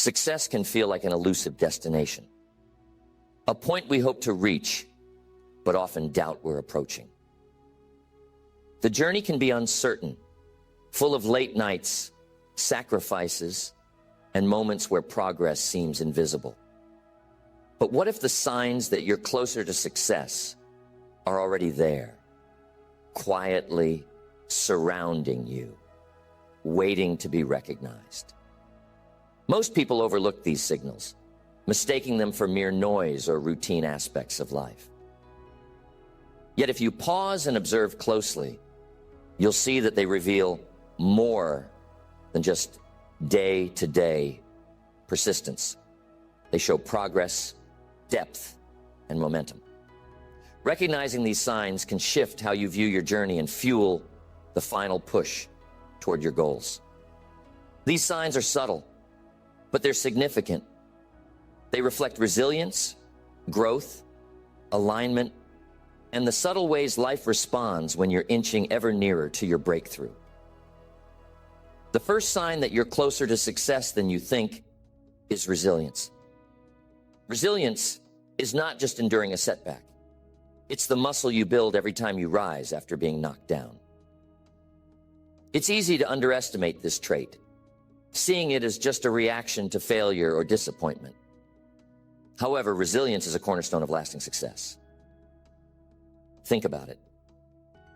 Success can feel like an elusive destination, a point we hope to reach, but often doubt we're approaching. The journey can be uncertain, full of late nights, sacrifices, and moments where progress seems invisible. But what if the signs that you're closer to success are already there, quietly surrounding you, waiting to be recognized? Most people overlook these signals, mistaking them for mere noise or routine aspects of life. Yet if you pause and observe closely, you'll see that they reveal more than just day-to-day persistence. They show progress, depth, and momentum. Recognizing these signs can shift how you view your journey and fuel the final push toward your goals. These signs are subtle, but they're significant. They reflect resilience, growth, alignment, and the subtle ways life responds when you're inching ever nearer to your breakthrough. The first sign that you're closer to success than you think is resilience. Resilience is not just enduring a setback. It's the muscle you build every time you rise after being knocked down. It's easy to underestimate this trait, seeing it as just a reaction to failure or disappointment. However, resilience is a cornerstone of lasting success. Think about it.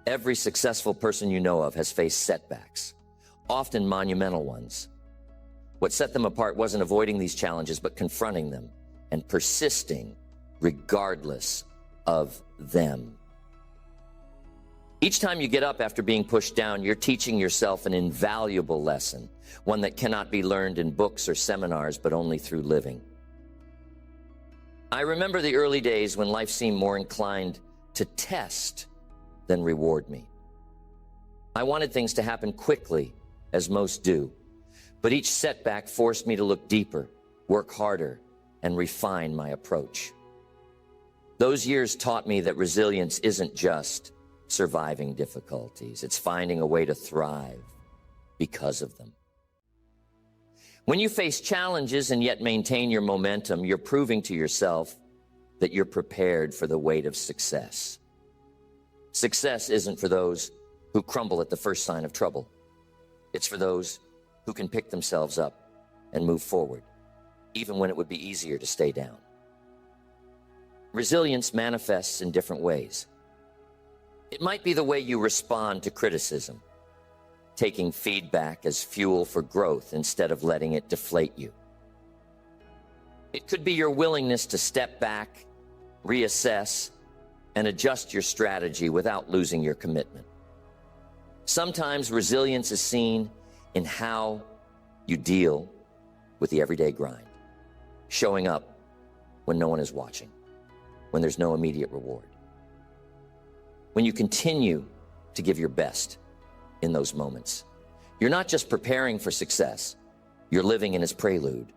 Every successful person you know of has faced setbacks, often monumental ones. What set them apart wasn't avoiding these challenges, but confronting them and persisting regardless of them. Each time you get up after being pushed down, you're teaching yourself an invaluable lesson, one that cannot be learned in books or seminars, but only through living. I remember the early days when life seemed more inclined to test than reward me. I wanted things to happen quickly, as most do, but each setback forced me to look deeper, work harder, and refine my approach. Those years taught me that resilience isn't just surviving difficulties. It's finding a way to thrive because of them. When you face challenges and yet maintain your momentum, you're proving to yourself that you're prepared for the weight of success. Success isn't for those who crumble at the first sign of trouble. It's for those who can pick themselves up and move forward, even when it would be easier to stay down. Resilience manifests in different ways. It might be the way you respond to criticism, taking feedback as fuel for growth instead of letting it deflate you. It could be your willingness to step back, reassess, and adjust your strategy without losing your commitment. Sometimes resilience is seen in how you deal with the everyday grind, showing up when no one is watching, when there's no immediate reward. When you continue to give your best in those moments, you're not just preparing for success, you're living in its prelude.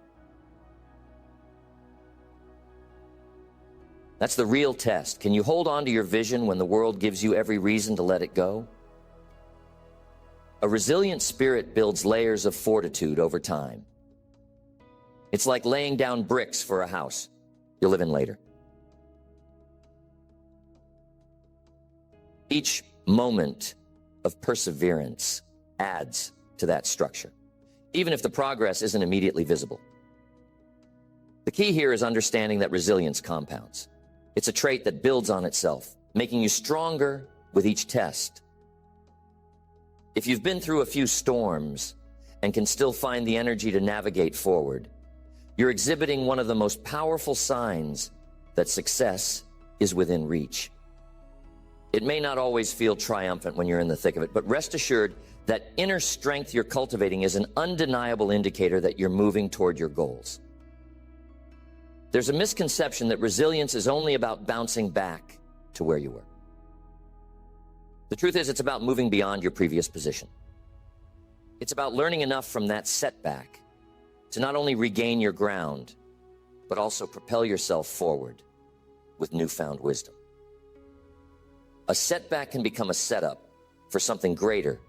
That's the real test. Can you hold on to your vision when the world gives you every reason to let it go? A resilient spirit builds layers of fortitude over time. It's like laying down bricks for a house you'll live in later. Each moment of perseverance adds to that structure, even if the progress isn't immediately visible. The key here is understanding that resilience compounds. It's a trait that builds on itself, making you stronger with each test. If you've been through a few storms and can still find the energy to navigate forward, you're exhibiting one of the most powerful signs that success is within reach. It may not always feel triumphant when you're in the thick of it, but rest assured that inner strength you're cultivating is an undeniable indicator that you're moving toward your goals. There's a misconception that resilience is only about bouncing back to where you were. The truth is, it's about moving beyond your previous position. It's about learning enough from that setback to not only regain your ground, but also propel yourself forward with newfound wisdom. A setback can become a setup for something greater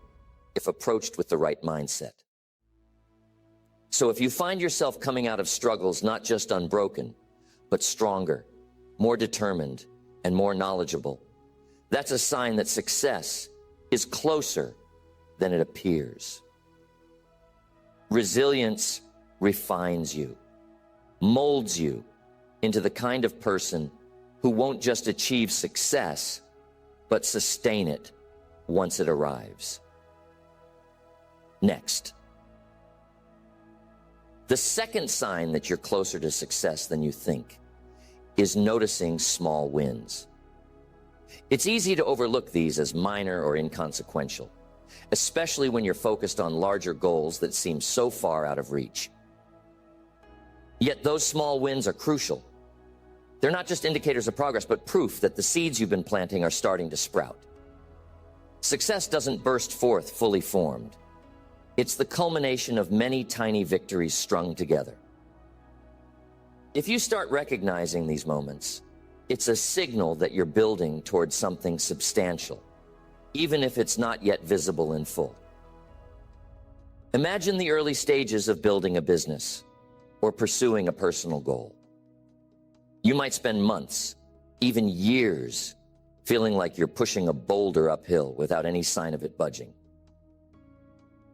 if approached with the right mindset. So if you find yourself coming out of struggles not just unbroken, but stronger, more determined, and more knowledgeable, that's a sign that success is closer than it appears. Resilience refines you, molds you into the kind of person who won't just achieve success, but sustain it once it arrives. Next. The second sign that you're closer to success than you think is noticing small wins. It's easy to overlook these as minor or inconsequential, especially when you're focused on larger goals that seem so far out of reach. Yet those small wins are crucial. They're not just indicators of progress, but proof that the seeds you've been planting are starting to sprout. Success doesn't burst forth fully formed. It's the culmination of many tiny victories strung together. If you start recognizing these moments, it's a signal that you're building towards something substantial, even if it's not yet visible in full. Imagine the early stages of building a business or pursuing a personal goal. You might spend months, even years, feeling like you're pushing a boulder uphill without any sign of it budging.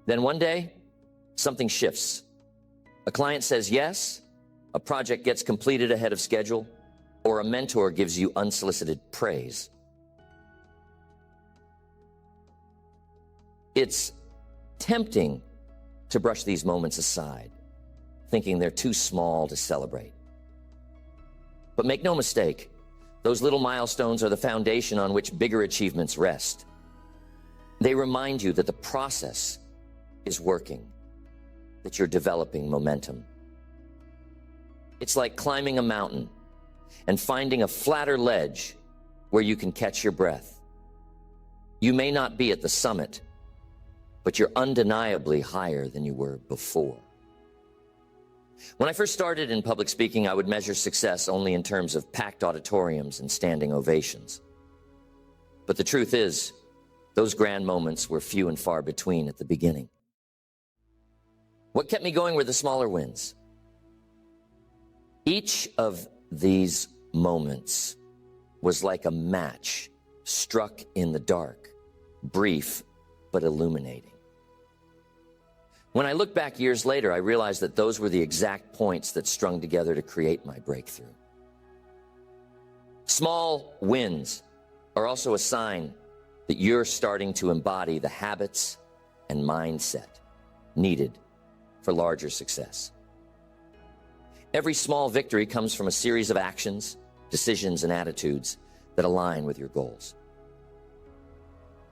Then one day, something shifts. A client says yes, a project gets completed ahead of schedule, or a mentor gives you unsolicited praise. It's tempting to brush these moments aside, thinking they're too small to celebrate. But make no mistake, those little milestones are the foundation on which bigger achievements rest. They remind you that the process is working, that you're developing momentum. It's like climbing a mountain and finding a flatter ledge where you can catch your breath. You may not be at the summit, but you're undeniably higher than you were before. When I first started in public speaking, I would measure success only in terms of packed auditoriums and standing ovations. But the truth is, those grand moments were few and far between at the beginning. What kept me going were the smaller wins. Each of these moments was like a match struck in the dark, brief but illuminating. When I look back years later, I realized that those were the exact points that strung together to create my breakthrough. Small wins are also a sign that you're starting to embody the habits and mindset needed for larger success. Every small victory comes from a series of actions, decisions, and attitudes that align with your goals.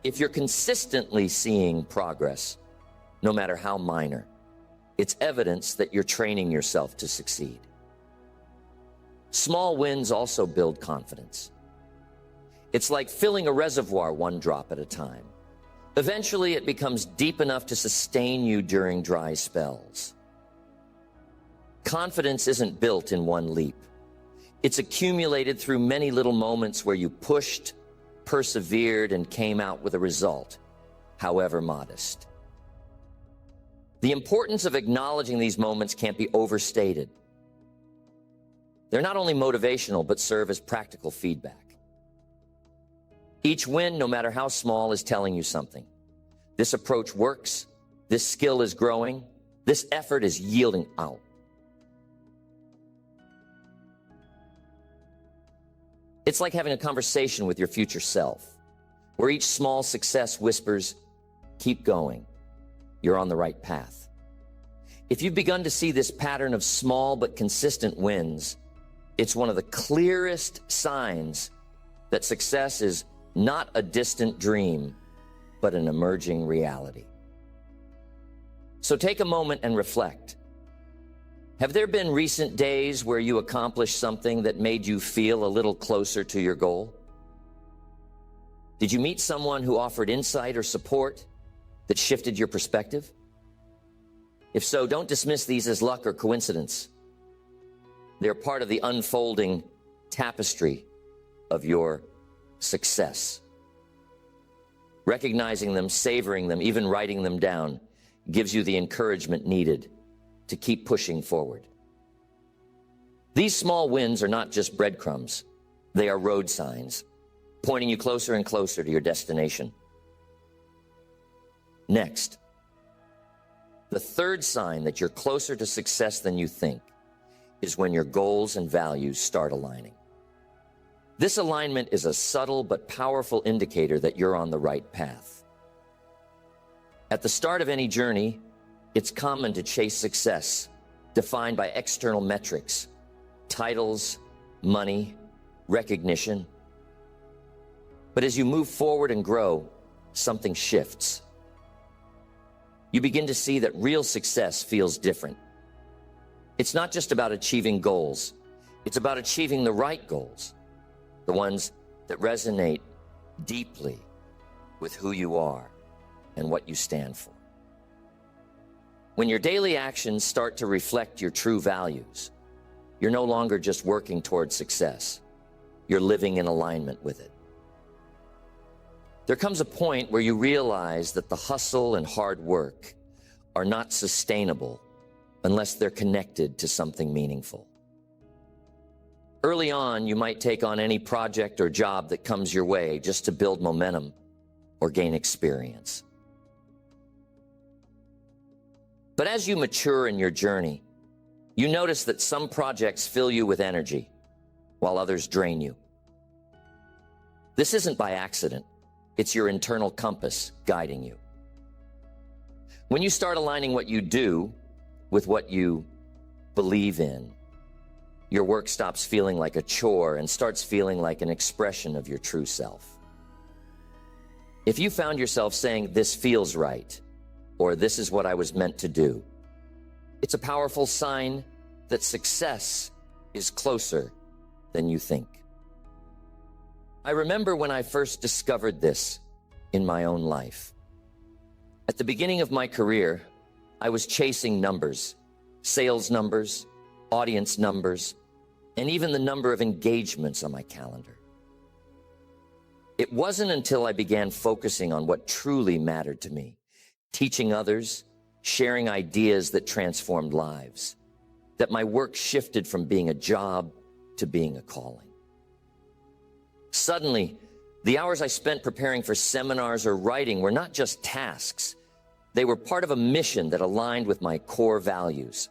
If you're consistently seeing progress, no matter how minor, it's evidence that you're training yourself to succeed. Small wins also build confidence. It's like filling a reservoir one drop at a time. Eventually, it becomes deep enough to sustain you during dry spells. Confidence isn't built in one leap. It's accumulated through many little moments where you pushed, persevered, and came out with a result, however modest. The importance of acknowledging these moments can't be overstated. They're not only motivational, but serve as practical feedback. Each win, no matter how small, is telling you something. This approach works. This skill is growing. This effort is yielding out. It's like having a conversation with your future self, where each small success whispers, keep going. You're on the right path. If you've begun to see this pattern of small but consistent wins, it's one of the clearest signs that success is not a distant dream, but an emerging reality. So take a moment and reflect. Have there been recent days where you accomplished something that made you feel a little closer to your goal? Did you meet someone who offered insight or support that shifted your perspective? If so, don't dismiss these as luck or coincidence. They're part of the unfolding tapestry of your success. Recognizing them, savoring them, even writing them down gives you the encouragement needed to keep pushing forward. These small wins are not just breadcrumbs. They are road signs, pointing you closer and closer to your destination. Next, the third sign that you're closer to success than you think is when your goals and values start aligning. This alignment is a subtle but powerful indicator that you're on the right path. At the start of any journey, it's common to chase success, defined by external metrics, titles, money, recognition. But as you move forward and grow, something shifts. You begin to see that real success feels different. It's not just about achieving goals. It's about achieving the right goals, the ones that resonate deeply with who you are and what you stand for. When your daily actions start to reflect your true values, you're no longer just working towards success. You're living in alignment with it. There comes a point where you realize that the hustle and hard work are not sustainable unless they're connected to something meaningful. Early on, you might take on any project or job that comes your way just to build momentum or gain experience. But as you mature in your journey, you notice that some projects fill you with energy, while others drain you. This isn't by accident. It's your internal compass guiding you. When you start aligning what you do with what you believe in, your work stops feeling like a chore and starts feeling like an expression of your true self. If you found yourself saying, "This feels right," or "This is what I was meant to do," it's a powerful sign that success is closer than you think. I remember when I first discovered this in my own life. At the beginning of my career, I was chasing numbers, sales numbers, audience numbers, and even the number of engagements on my calendar. It wasn't until I began focusing on what truly mattered to me, teaching others, sharing ideas that transformed lives, that my work shifted from being a job to being a calling. Suddenly, the hours I spent preparing for seminars or writing were not just tasks. They were part of a mission that aligned with my core values.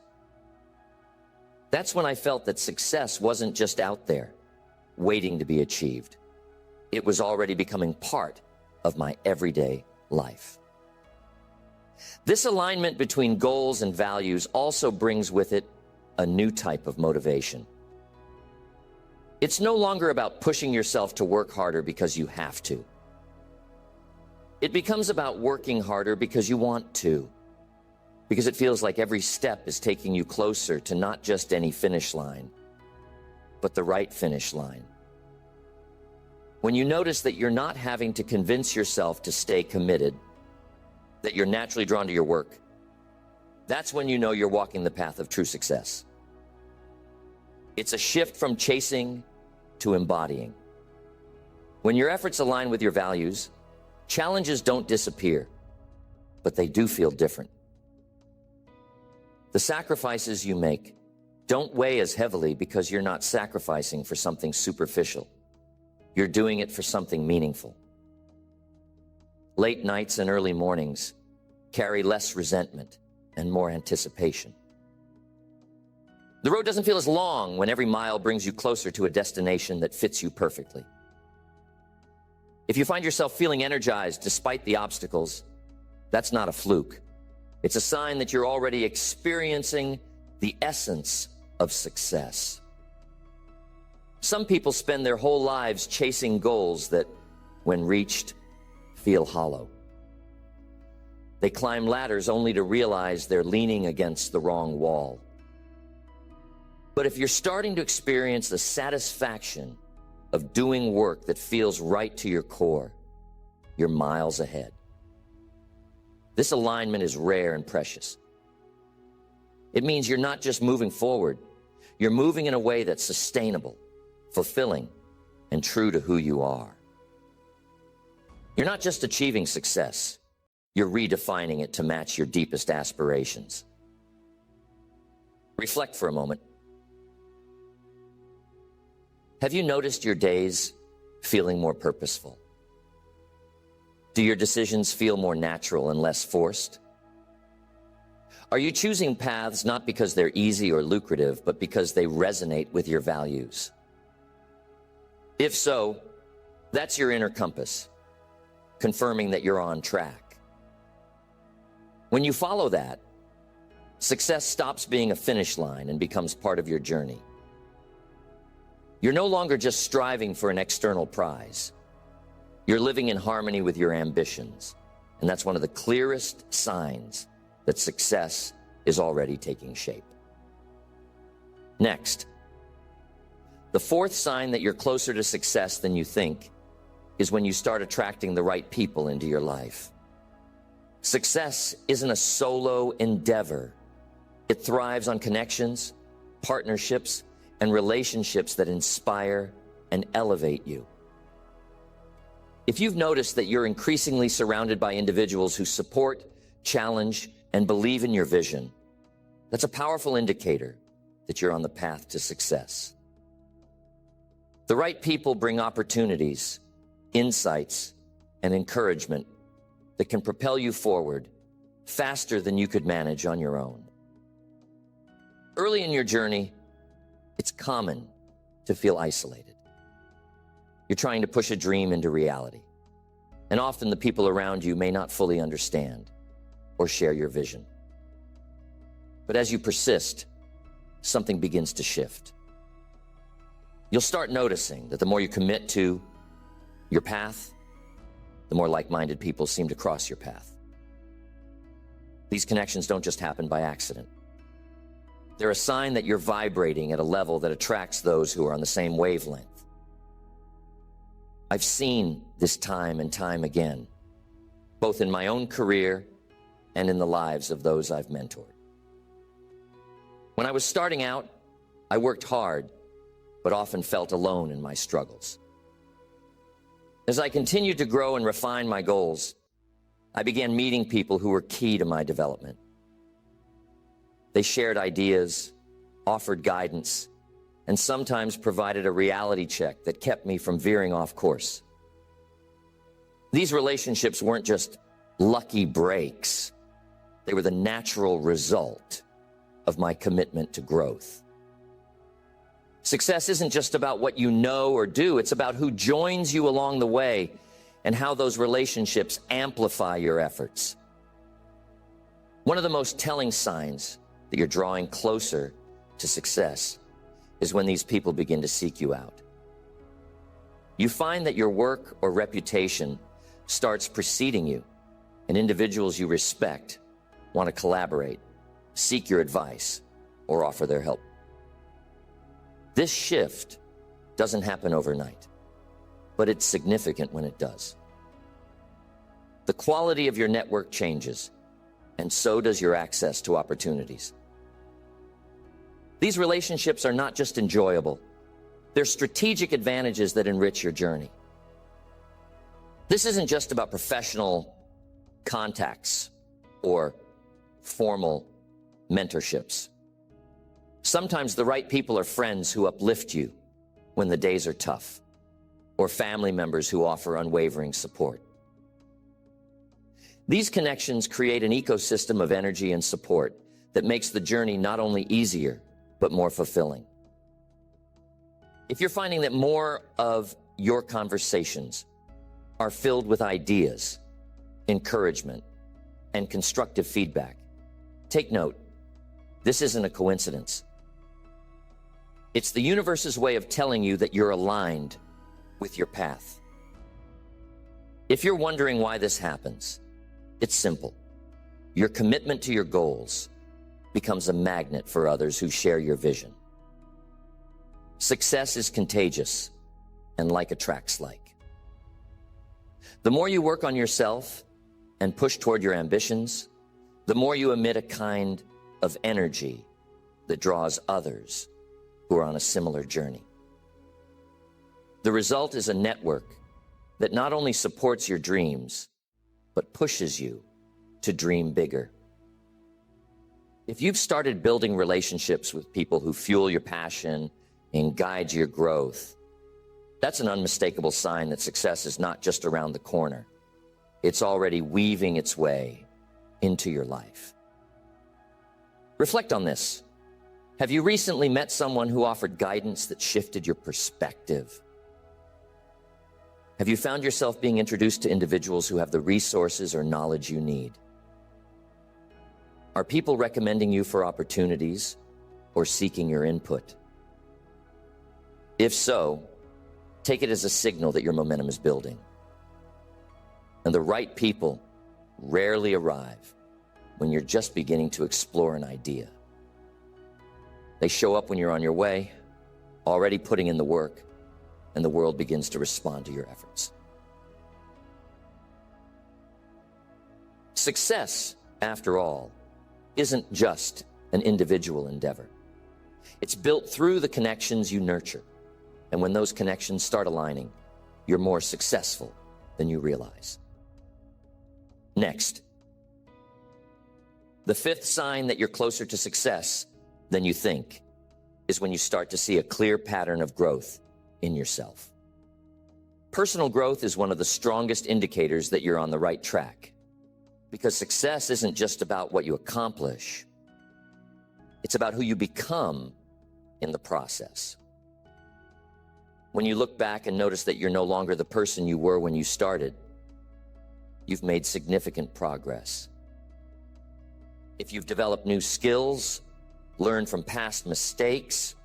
That's when I felt that success wasn't just out there, waiting to be achieved. It was already becoming part of my everyday life. This alignment between goals and values also brings with it a new type of motivation. It's no longer about pushing yourself to work harder because you have to. It becomes about working harder because you want to, because it feels like every step is taking you closer to not just any finish line, but the right finish line. When you notice that you're not having to convince yourself to stay committed, that you're naturally drawn to your work, that's when you know you're walking the path of true success. It's a shift from chasing to embodying. When your efforts align with your values, challenges don't disappear, but they do feel different. The sacrifices you make don't weigh as heavily because you're not sacrificing for something superficial. You're doing it for something meaningful. Late nights and early mornings carry less resentment and more anticipation. The road doesn't feel as long when every mile brings you closer to a destination that fits you perfectly. If you find yourself feeling energized despite the obstacles, that's not a fluke. It's a sign that you're already experiencing the essence of success. Some people spend their whole lives chasing goals that, when reached, feel hollow. They climb ladders only to realize they're leaning against the wrong wall. But if you're starting to experience the satisfaction of doing work that feels right to your core, you're miles ahead. This alignment is rare and precious. It means you're not just moving forward, you're moving in a way that's sustainable, fulfilling, and true to who you are. You're not just achieving success, you're redefining it to match your deepest aspirations. Reflect for a moment. Have you noticed your days feeling more purposeful? Do your decisions feel more natural and less forced? Are you choosing paths not because they're easy or lucrative, but because they resonate with your values? If so, that's your inner compass, confirming that you're on track. When you follow that, success stops being a finish line and becomes part of your journey. You're no longer just striving for an external prize. You're living in harmony with your ambitions, and that's one of the clearest signs that success is already taking shape. Next, the fourth sign that you're closer to success than you think is when you start attracting the right people into your life. Success isn't a solo endeavor. It thrives on connections, partnerships, and relationships that inspire and elevate you. If you've noticed that you're increasingly surrounded by individuals who support, challenge, and believe in your vision, that's a powerful indicator that you're on the path to success. The right people bring opportunities, insights, and encouragement that can propel you forward faster than you could manage on your own. Early in your journey, it's common to feel isolated. You're trying to push a dream into reality, and often the people around you may not fully understand or share your vision. But as you persist, something begins to shift. You'll start noticing that the more you commit to your path, the more like-minded people seem to cross your path. These connections don't just happen by accident. They're a sign that you're vibrating at a level that attracts those who are on the same wavelength. I've seen this time and time again, both in my own career and in the lives of those I've mentored. When I was starting out, I worked hard, but often felt alone in my struggles. As I continued to grow and refine my goals, I began meeting people who were key to my development. They shared ideas, offered guidance, and sometimes provided a reality check that kept me from veering off course. These relationships weren't just lucky breaks. They were the natural result of my commitment to growth. Success isn't just about what you know or do. It's about who joins you along the way and how those relationships amplify your efforts. One of the most telling signs that you're drawing closer to success is when these people begin to seek you out. You find that your work or reputation starts preceding you, and individuals you respect want to collaborate, seek your advice, or offer their help. This shift doesn't happen overnight, but it's significant when it does. The quality of your network changes, and so does your access to opportunities. These relationships are not just enjoyable, they're strategic advantages that enrich your journey. This isn't just about professional contacts or formal mentorships. Sometimes the right people are friends who uplift you when the days are tough, or family members who offer unwavering support. These connections create an ecosystem of energy and support that makes the journey not only easier, but more fulfilling. If you're finding that more of your conversations are filled with ideas, encouragement, and constructive feedback, take note, this isn't a coincidence. It's the universe's way of telling you that you're aligned with your path. If you're wondering why this happens, it's simple. Your commitment to your goals becomes a magnet for others who share your vision. Success is contagious, and like attracts like. The more you work on yourself and push toward your ambitions, the more you emit a kind of energy that draws others who are on a similar journey. The result is a network that not only supports your dreams, but pushes you to dream bigger. If you've started building relationships with people who fuel your passion and guide your growth, that's an unmistakable sign that success is not just around the corner. It's already weaving its way into your life. Reflect on this. Have you recently met someone who offered guidance that shifted your perspective? Have you found yourself being introduced to individuals who have the resources or knowledge you need? Are people recommending you for opportunities or seeking your input? If so, take it as a signal that your momentum is building. And the right people rarely arrive when you're just beginning to explore an idea. They show up when you're on your way, already putting in the work, and the world begins to respond to your efforts. Success, after all, isn't just an individual endeavor. It's built through the connections you nurture. And when those connections start aligning, you're more successful than you realize. Next, the fifth sign that you're closer to success than you think is when you start to see a clear pattern of growth in yourself. Personal growth is one of the strongest indicators that you're on the right track, because success isn't just about what you accomplish. It's about who you become in the process. When you look back and notice that you're no longer the person you were when you started, you've made significant progress. If you've developed new skills, learned from past mistakes,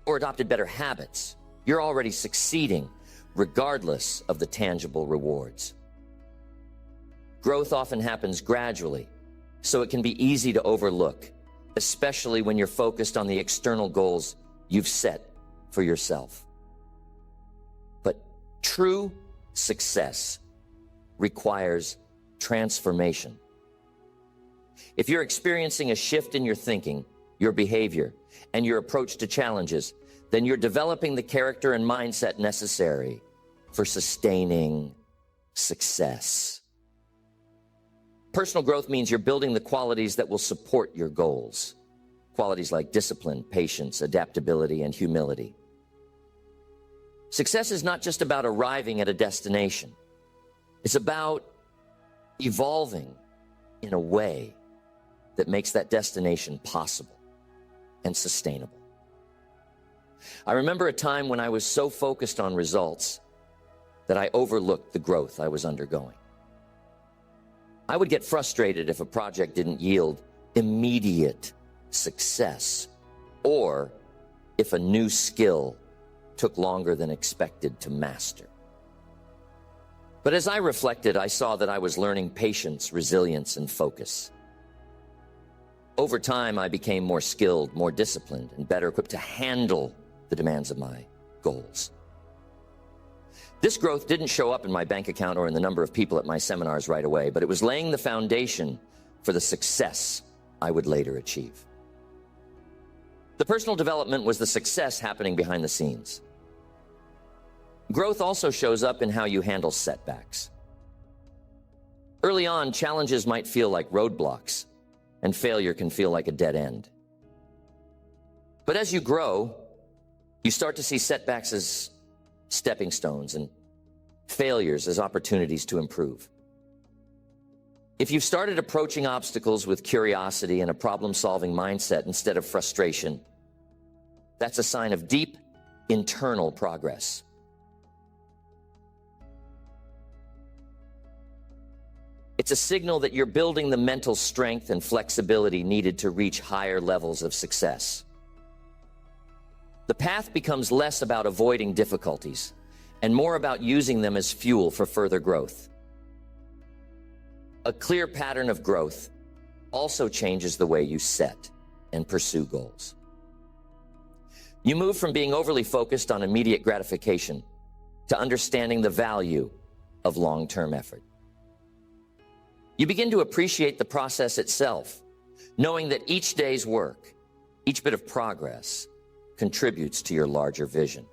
or adopted better habits, you're already succeeding, regardless of the tangible rewards. Growth often happens gradually, so it can be easy to overlook, especially when you're focused on the external goals you've set for yourself. But true success requires transformation. If you're experiencing a shift in your thinking, your behavior, and your approach to challenges, then you're developing the character and mindset necessary for sustaining success. Personal growth means you're building the qualities that will support your goals. Qualities like discipline, patience, adaptability, and humility. Success is not just about arriving at a destination. It's about evolving in a way that makes that destination possible and sustainable. I remember a time when I was so focused on results that I overlooked the growth I was undergoing. I would get frustrated if a project didn't yield immediate success, or if a new skill took longer than expected to master. But as I reflected, I saw that I was learning patience, resilience, and focus. Over time, I became more skilled, more disciplined, and better equipped to handle the demands of my goals. This growth didn't show up in my bank account or in the number of people at my seminars right away, but it was laying the foundation for the success I would later achieve. The personal development was the success happening behind the scenes. Growth also shows up in how you handle setbacks. Early on, challenges might feel like roadblocks, and failure can feel like a dead end. But as you grow, you start to see setbacks as stepping stones and failures as opportunities to improve. If you've started approaching obstacles with curiosity and a problem-solving mindset instead of frustration, that's a sign of deep internal progress. It's a signal that you're building the mental strength and flexibility needed to reach higher levels of success. The path becomes less about avoiding difficulties and more about using them as fuel for further growth. A clear pattern of growth also changes the way you set and pursue goals. You move from being overly focused on immediate gratification to understanding the value of long-term effort. You begin to appreciate the process itself, knowing that each day's work, each bit of progress, contributes to your larger vision.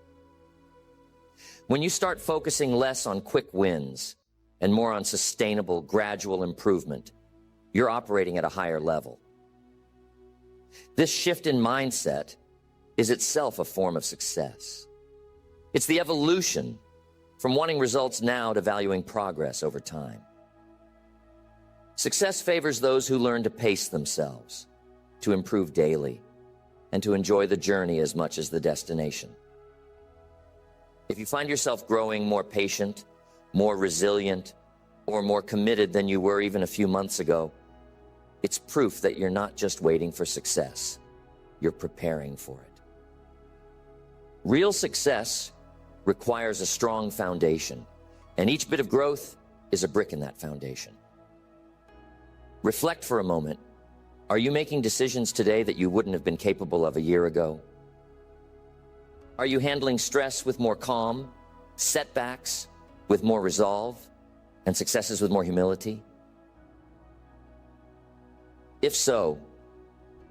When you start focusing less on quick wins and more on sustainable, gradual improvement, you're operating at a higher level. This shift in mindset is itself a form of success. It's the evolution from wanting results now to valuing progress over time. Success favors those who learn to pace themselves, to improve daily, and to enjoy the journey as much as the destination. If you find yourself growing more patient, more resilient, or more committed than you were even a few months ago, it's proof that you're not just waiting for success, you're preparing for it. Real success requires a strong foundation, and each bit of growth is a brick in that foundation. Reflect for a moment. Are you making decisions today that you wouldn't have been capable of a year ago? Are you handling stress with more calm, setbacks with more resolve, and successes with more humility? If so,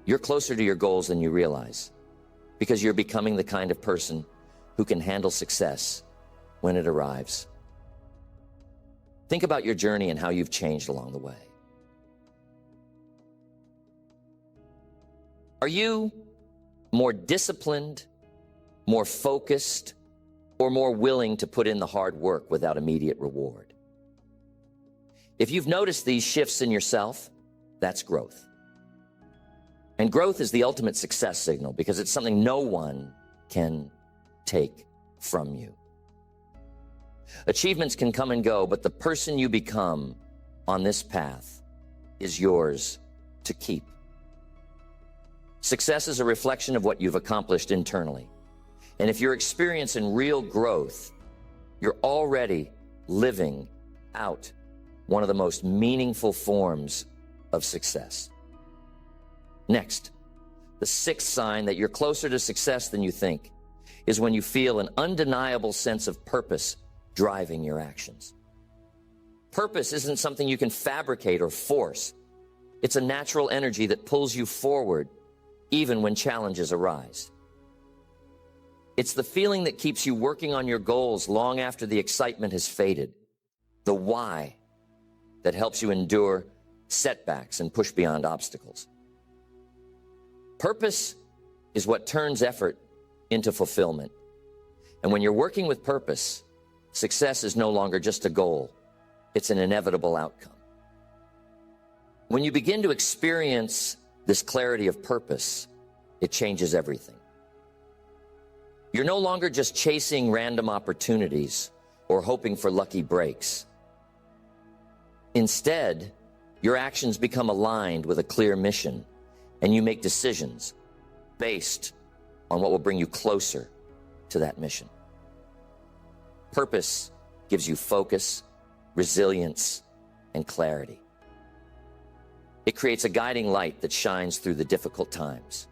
you're closer to your goals than you realize, because you're becoming the kind of person who can handle success when it arrives. Think about your journey and how you've changed along the way. Are you more disciplined, more focused, or more willing to put in the hard work without immediate reward? If you've noticed these shifts in yourself, that's growth. And growth is the ultimate success signal because it's something no one can take from you. Achievements can come and go, but the person you become on this path is yours to keep. Success is a reflection of what you've accomplished internally. And if you're experiencing real growth, you're already living out one of the most meaningful forms of success. Next, the sixth sign that you're closer to success than you think is when you feel an undeniable sense of purpose driving your actions. Purpose isn't something you can fabricate or force. It's a natural energy that pulls you forward even when challenges arise. It's the feeling that keeps you working on your goals long after the excitement has faded. The why that helps you endure setbacks and push beyond obstacles. Purpose is what turns effort into fulfillment. And when you're working with purpose, success is no longer just a goal. It's an inevitable outcome. When you begin to experience this clarity of purpose, it changes everything. You're no longer just chasing random opportunities or hoping for lucky breaks. Instead, your actions become aligned with a clear mission, and you make decisions based on what will bring you closer to that mission. Purpose gives you focus, resilience, and clarity. It creates a guiding light that shines through the difficult times,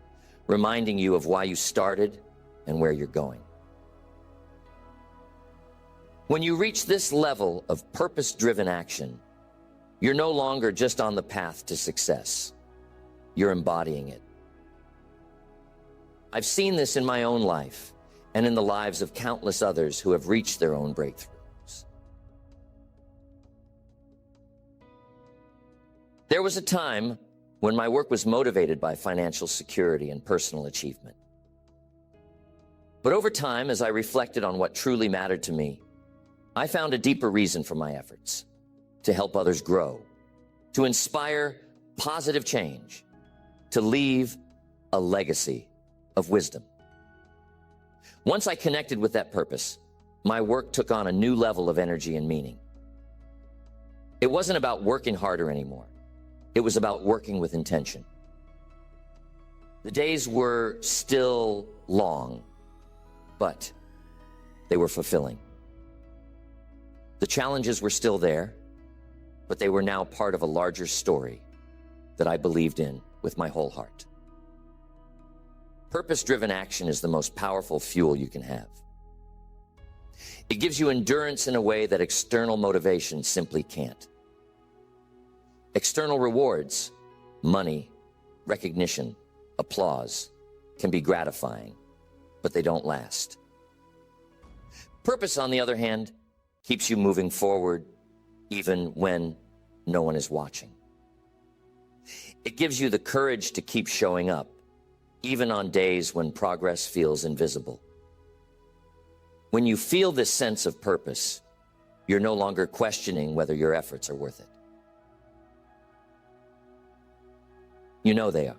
reminding you of why you started and where you're going. When you reach this level of purpose-driven action, you're no longer just on the path to success. You're embodying it. I've seen this in my own life and in the lives of countless others who have reached their own breakthroughs. There was a time when my work was motivated by financial security and personal achievement. But over time, as I reflected on what truly mattered to me, I found a deeper reason for my efforts: to help others grow, to inspire positive change, to leave a legacy of wisdom. Once I connected with that purpose, my work took on a new level of energy and meaning. It wasn't about working harder anymore. It was about working with intention. The days were still long, but they were fulfilling. The challenges were still there, but they were now part of a larger story that I believed in with my whole heart. Purpose-driven action is the most powerful fuel you can have. It gives you endurance in a way that external motivation simply can't. External rewards, money, recognition, applause, can be gratifying, but they don't last. Purpose, on the other hand, keeps you moving forward even when no one is watching. It gives you the courage to keep showing up even on days when progress feels invisible. When you feel this sense of purpose, you're no longer questioning whether your efforts are worth it. You know they are,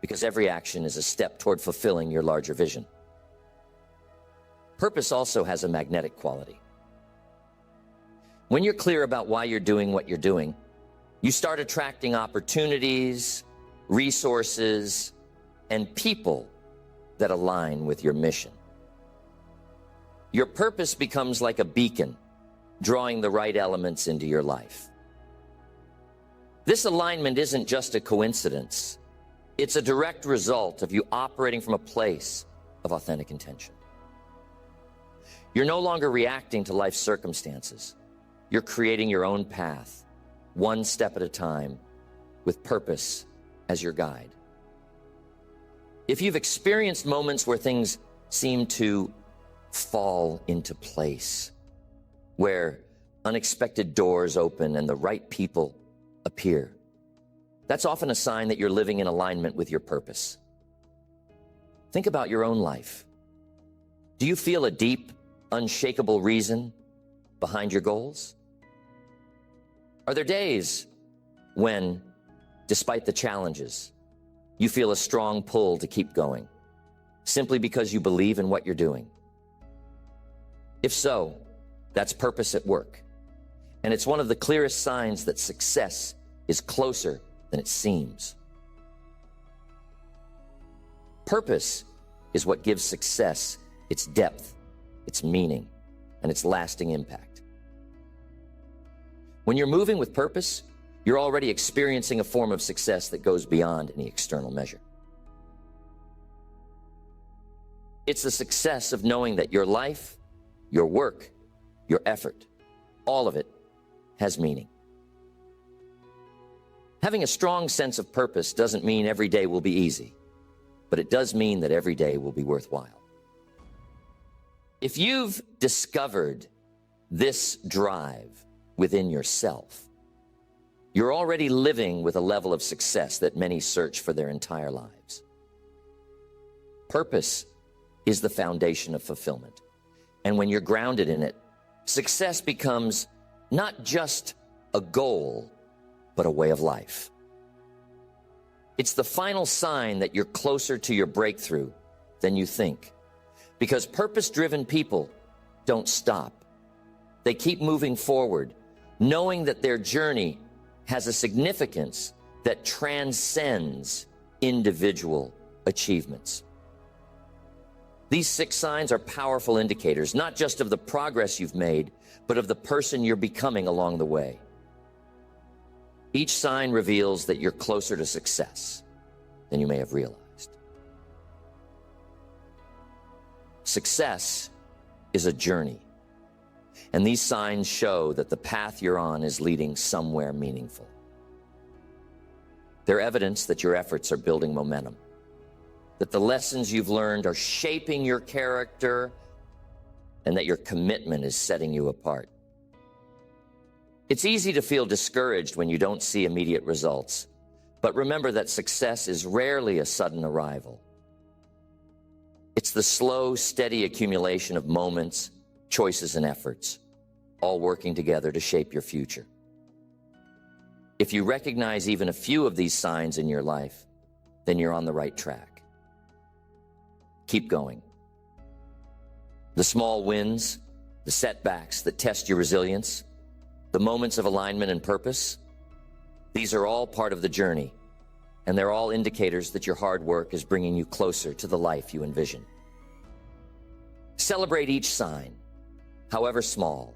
because every action is a step toward fulfilling your larger vision. Purpose also has a magnetic quality. When you're clear about why you're doing what you're doing, you start attracting opportunities, resources, and people that align with your mission. Your purpose becomes like a beacon, drawing the right elements into your life. This alignment isn't just a coincidence. It's a direct result of you operating from a place of authentic intention. You're no longer reacting to life's circumstances. You're creating your own path, one step at a time, with purpose as your guide. If you've experienced moments where things seem to fall into place, where unexpected doors open and the right people appear, that's often a sign that you're living in alignment with your purpose. Think about your own life. Do you feel a deep, unshakable reason behind your goals? Are there days when, despite the challenges, you feel a strong pull to keep going, simply because you believe in what you're doing? If so, that's purpose at work. And it's one of the clearest signs that success is closer than it seems. Purpose is what gives success its depth, its meaning, and its lasting impact. When you're moving with purpose, you're already experiencing a form of success that goes beyond any external measure. It's the success of knowing that your life, your work, your effort, all of it has meaning. Having a strong sense of purpose doesn't mean every day will be easy, but it does mean that every day will be worthwhile. If you've discovered this drive within yourself, you're already living with a level of success that many search for their entire lives. Purpose is the foundation of fulfillment. And when you're grounded in it, success becomes not just a goal, but a way of life. It's the final sign that you're closer to your breakthrough than you think, because purpose-driven people don't stop. They keep moving forward, knowing that their journey has a significance that transcends individual achievements. These 6 signs are powerful indicators, not just of the progress you've made, but of the person you're becoming along the way. Each sign reveals that you're closer to success than you may have realized. Success is a journey, and these signs show that the path you're on is leading somewhere meaningful. They're evidence that your efforts are building momentum, that the lessons you've learned are shaping your character, and that your commitment is setting you apart. It's easy to feel discouraged when you don't see immediate results, but remember that success is rarely a sudden arrival. It's the slow, steady accumulation of moments, choices, and efforts, all working together to shape your future. If you recognize even a few of these signs in your life, then you're on the right track. Keep going. The small wins, the setbacks that test your resilience, the moments of alignment and purpose, these are all part of the journey, and they're all indicators that your hard work is bringing you closer to the life you envision. Celebrate each sign, however small,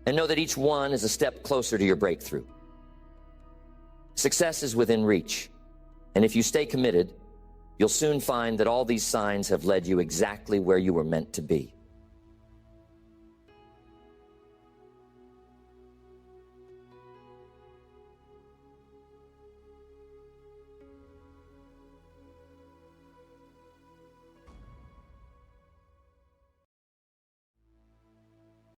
and know that each one is a step closer to your breakthrough. Success is within reach, and if you stay committed, you'll soon find that all these signs have led you exactly where you were meant to be.